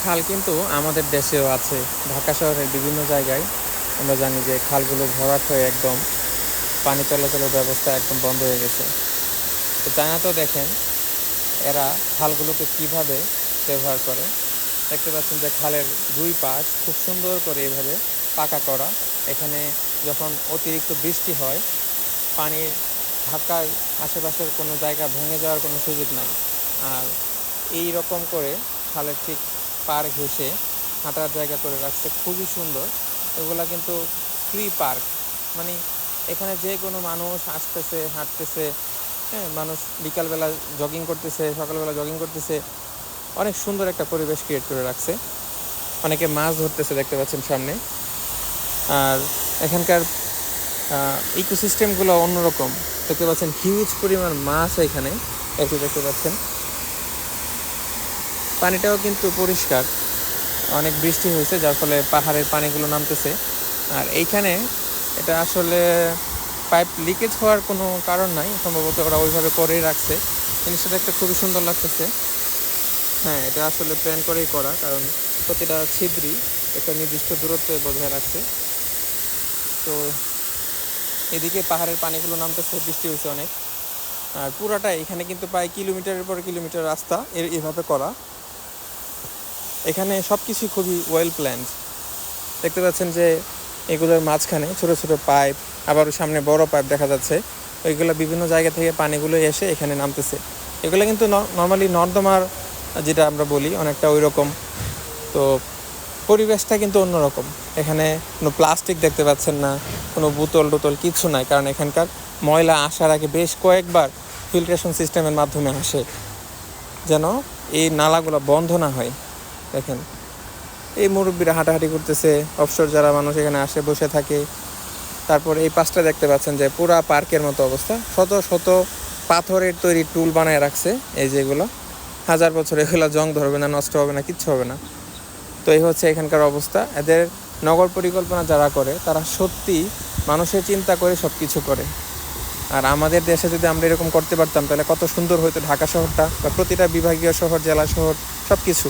খাল কিন্তু আমাদের দেশেও আছে। ঢাকা শহরের বিভিন্ন জায়গায় আমরা জানি যে খালগুলো ভরাট হয়ে একদম পানি চলাচলের ব্যবস্থা একদম বন্ধ হয়ে গেছে। তো চায়নাতেও দেখেন এরা খালগুলোকে কিভাবে ব্যবহার করে। দেখতে পাচ্ছেন যে খালের দুই পাশ খুব সুন্দর করে এভাবে পাকা করা। এখানে যখন অতিরিক্ত বৃষ্টি হয়, পানির ধাক্কায় আশেপাশের কোনো জায়গা ভেঙে যাওয়ার কোনো সুযোগ নাই। আর এই রকম করে খালের ঠিক পাড় ঘেঁষে হাঁটার জায়গা করে রাখছে, খুবই সুন্দর। এগুলা কিন্তু ফ্রি পার্ক, মানে এখানে যে কোনো মানুষ আসতেছে, হাঁটতেছে। হ্যাঁ, মানুষ বিকালবেলা জগিং করতেছে, সকালবেলা জগিং করতেছে। অনেক সুন্দর একটা পরিবেশ ক্রিয়েট করে রাখছে। অনেকে মাছ ধরতেছে দেখতে পাচ্ছেন সামনে। আর এখানকার ইকোসিস্টেমগুলো অন্যরকম। দেখতে পাচ্ছেন হিউজ পরিমাণ মাছ এখানে একটু দেখতে পাচ্ছেন। পানিটাও কিন্তু পরিষ্কার, অনেক বৃষ্টি হয়েছে যার ফলে পাহাড়ের পানিগুলো নামতেছে। আর এইখানে এটা আসলে পাইপ লিকেজ হওয়ার কোনো কারণ নাই, সম্ভবত ওরা ওইভাবে করেই রাখছে। জিনিসটা দেখতে খুবই সুন্দর লাগতেছে। হ্যাঁ, এটা আসলে প্ল্যান করেই করা, কারণ প্রতিটা ছিদ্রই একটা নির্দিষ্ট দূরত্বে বজায় রাখছে। তো এদিকে পাহাড়ের পানিগুলো নামতেছে, বৃষ্টি হয়েছে অনেক। আর পুরাটা এখানে কিন্তু প্রায় কিলোমিটারের পর কিলোমিটার রাস্তা এভাবে করা। এখানে সব কিছুই খুবই ওয়েল প্ল্যান্ড। দেখতে পাচ্ছেন যে এগুলোর মাঝখানে ছোট ছোট পাইপ, আবার সামনে বড় পাইপ দেখা যাচ্ছে। ওইগুলো বিভিন্ন জায়গা থেকে পানিগুলো এসে এখানে নামতেছে। এগুলো কিন্তু নর্মালি নর্দমার যেটা আমরা বলি অনেকটা ওই রকম। তো পরিবেশটা কিন্তু অন্যরকম। এখানে কোনো প্লাস্টিক দেখতে পাচ্ছেন না, কোনো বোতল টোতল কিছু নাই, কারণ এখানকার ময়লা আসার আগে বেশ কয়েকবার ফিল্ট্রেশন সিস্টেমের মাধ্যমে আসে, যেন এই নালাগুলো বন্ধ না হয়। দেখেন এই মুরব্বীরা হাঁটাহাঁটি করতেছে, অবসর যারা মানুষ এখানে আসে বসে থাকে। তারপর এই পাশটা দেখতে পাচ্ছেন যে পুরা পার্কের মতো অবস্থা, শত শত পাথরের তৈরি টুল বানায় রাখছে। এই যেগুলো 1000 বছর, এগুলো জং ধরবে না, নষ্ট হবে না, কিচ্ছু হবে না। তো এই হচ্ছে এখানকার অবস্থা। এদের নগর পরিকল্পনা যারা করে তারা সত্যি মানুষের চিন্তা করে সব কিছু করে। আর আমাদের দেশে যদি আমরা এরকম করতে পারতাম তাহলে কত সুন্দর হতো ঢাকা শহরটা, বা প্রতিটা বিভাগীয় শহর, জেলা শহর, সব কিছু।